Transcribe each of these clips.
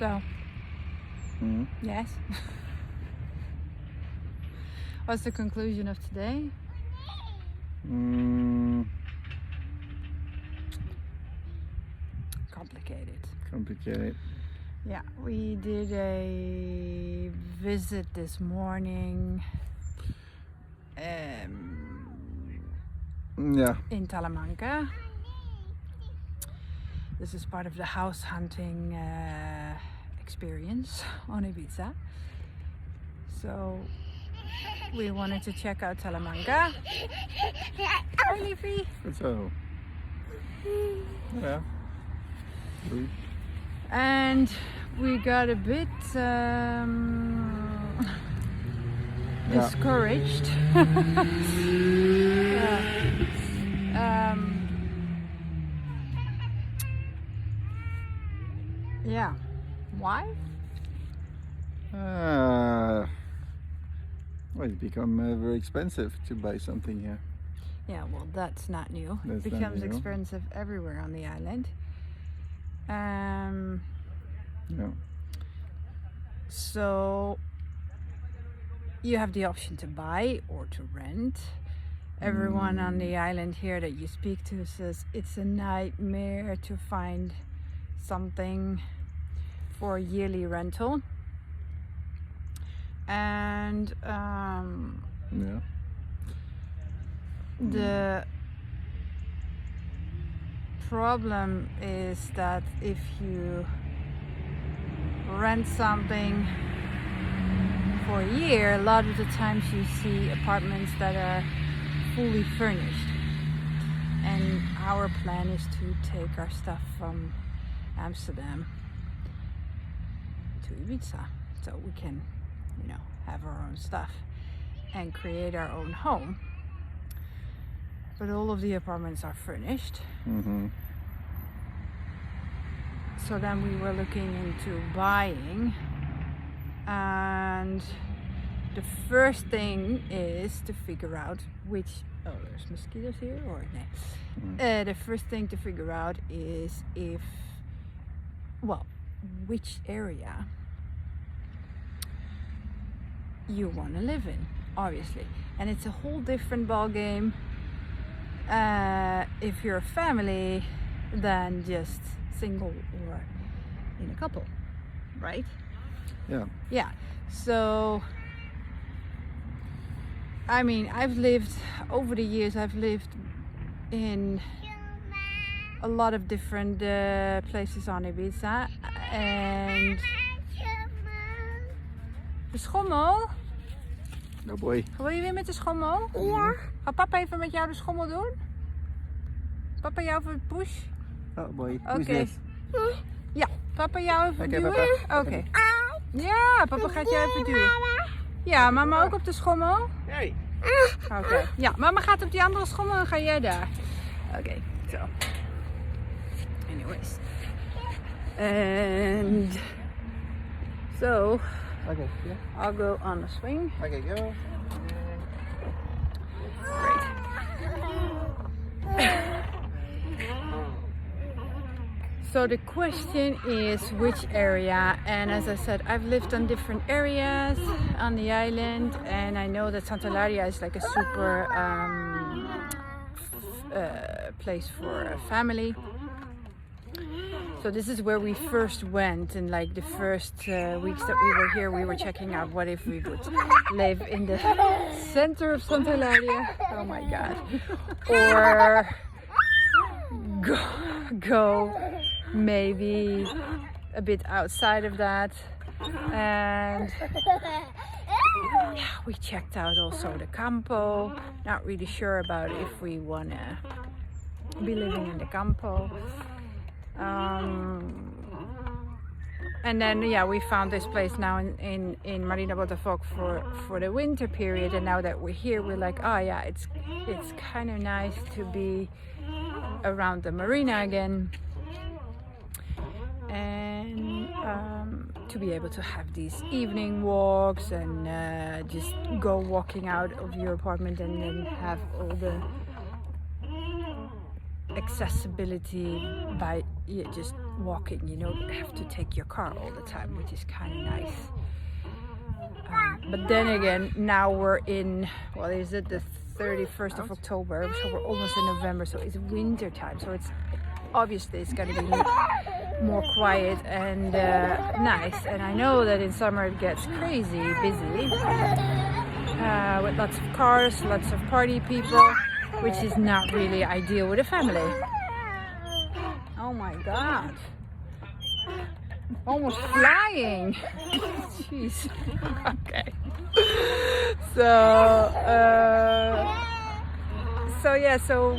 So, yes. What's the conclusion of today? Complicated. Yeah, we did a visit this morning in Talamanca. This is part of the house hunting experience on Ibiza. So we wanted to check out Talamanca. Hi, Liefie. So, yeah. And we got a bit discouraged. Yeah. Why? Well, it's become very expensive to buy something here. Yeah, well, that's not new. That's it becomes not new. expensive everywhere on the island. So you have the option to buy or to rent. Everyone on the island here that you speak to says it's a nightmare to find something for a yearly rental. And the problem is that if you rent something for a year, a lot of the times you see apartments that are fully furnished. And our plan is to take our stuff from Amsterdam to Ibiza, so we can, have our own stuff and create our own home. But all of the apartments are furnished. So then we were looking into buying, and the first thing is to figure out which, there's mosquitoes here or no. The first thing to figure out is which area you want to live in, obviously. And it's a whole different ball game if you're a family than just single or in a couple, right? Yeah. So I mean, over the years I've lived in a lot of different places on Ibiza. En de schommel? Oh boy. Wil je weer met de schommel? Ja. Gaat papa even met jou de schommel doen? Papa jou even push? Oh boy. Oké. Ja, papa jou even Oké, duwen? papa. Oké. Ja, papa gaat jou even duwen. Ja, mama ook op de schommel? Hey. Oké. Ja, mama gaat op die andere schommel en ga jij daar. Oké, zo. Anyways. And so Okay, yeah. I'll go on the swing. Okay, go. So the question is which area, and as I said, I've lived on different areas on the island, and I know that Santa Eulalia is like a super place for a family. So this is where we first went, and like the first weeks that we were here, we were checking out what if we would live in the center of Santa Eulalia, oh my god, or go maybe a bit outside of that. And yeah, we checked out also the campo. Not really sure about if we want to be living in the campo. And then we found this place now in Marina Botafogo for the winter period, and now that we're here, we're like, oh yeah, it's kind of nice to be around the marina again, and to be able to have these evening walks and just go walking out of your apartment and then have all the accessibility by you're just walking. You don't have to take your car all the time, which is kind of nice. But then again, now we're in, well, is it the 31st of October, so we're almost in November, so it's winter time, so it's obviously it's going to be more quiet and nice. And I know that in summer it gets crazy busy with lots of cars, lots of party people, which is not really ideal with a family. Oh my god, almost flying. Jeez. Okay. So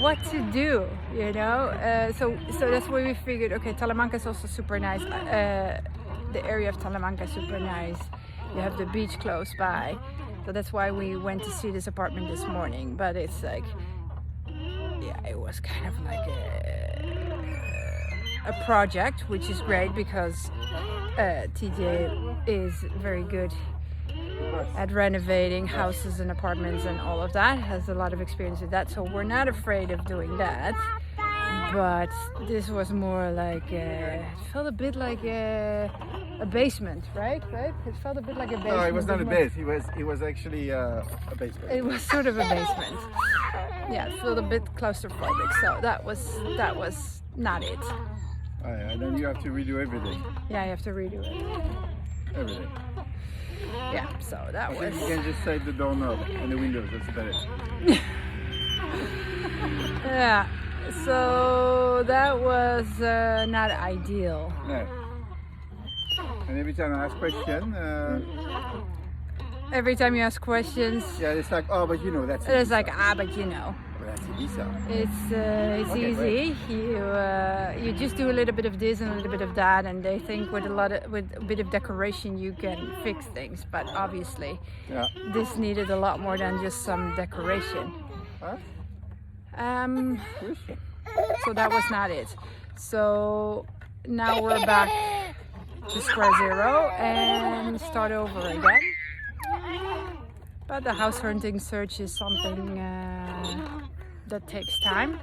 what to do, you know? So that's why we figured, okay, Talamanca is also super nice. The area of Talamanca is super nice. You have the beach close by. So that's why we went to see this apartment this morning. But it's like, yeah, it was kind of like a project, which is great because TJ is very good at renovating houses and apartments and all of that, has a lot of experience with that, so we're not afraid of doing that. But this was more like it felt a bit like a basement, right? It felt a bit like a basement. No, it was not a base. It was actually a basement. It was sort of a basement. Yeah, it felt a bit claustrophobic, so that was not it. And then you have to redo everything. Yeah, you have to redo it. Everything. Yeah, so that I was. think you can just save the doorknob and the windows. That's about it. Yeah, so that was not ideal. No. And every time I ask question, Every time you ask questions, yeah, it's like, oh, but you know, that's. it's Ibiza. like, but you know. But that's Ibiza. It's Okay, easy. You just do a little bit of this and a little bit of that, and they think with a bit of decoration you can fix things. But obviously, Yeah. this needed a lot more than just some decoration. Huh? So that was not it. So now we're back to square zero and start over again. But the house hunting search is something that takes time.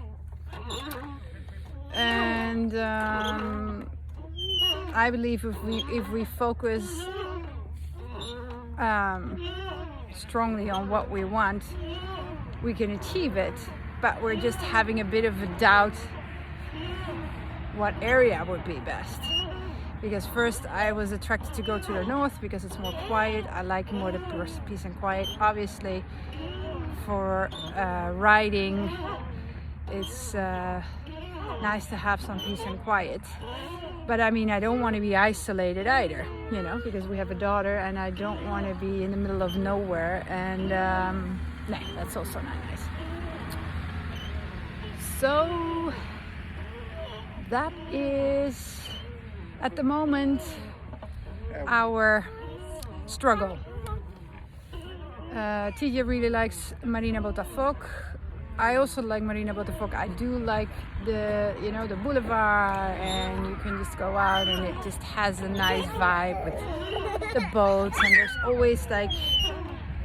And I believe if we focus strongly on what we want, we can achieve it. But we're just having a bit of a doubt what area would be best. Because first I was attracted to go to the north because it's more quiet. I like more the peace and quiet. Obviously, for riding, it's nice to have some peace and quiet. But I mean, I don't want to be isolated either, you know, because we have a daughter and I don't want to be in the middle of nowhere. And no, that's also not nice. So that is at the moment our struggle. TJ really likes Marina Botafoc. I also like Marina Botafoc. I do like the boulevard, and you can just go out and it just has a nice vibe with the boats, and there's always like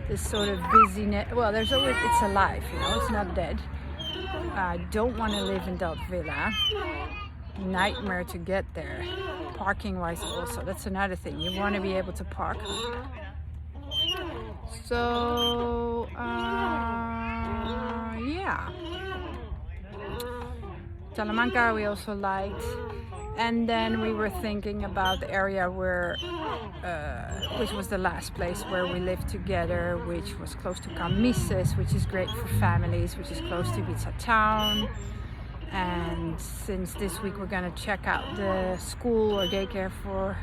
this sort of busyness. Well, there's always, it's alive, you know, it's not dead. I don't want to live in Delft Villa. Nightmare to get there. Parking wise also, that's another thing. You want to be able to park. So yeah, Talamanca we also liked, and then we were thinking about the area where which was the last place where we lived together, which was close to Camises, which is great for families, which is close to Ibiza town. And since this week we're gonna check out the school or daycare for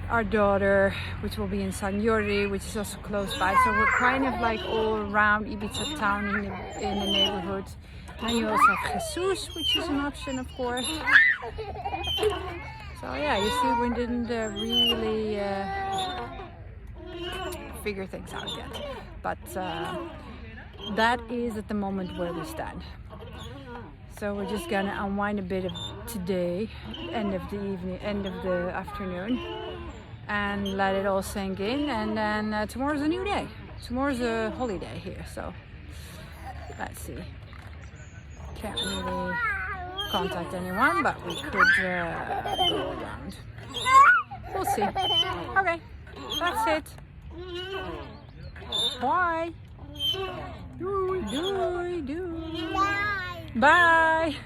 our daughter, which will be in San Jordi, which is also close by. So we're kind of like all around Ibiza town in the neighborhood. And you also have Jesus, which is an option, of course. So yeah, you see, we didn't really figure things out yet. But that is at the moment where we stand. So we're just gonna unwind a bit of today, end of the evening, end of the afternoon, and let it all sink in. And then tomorrow's a new day. Tomorrow's a holiday here, so let's see. Can't really contact anyone, but we could go around. We'll see. Okay, that's it. Bye. Bye.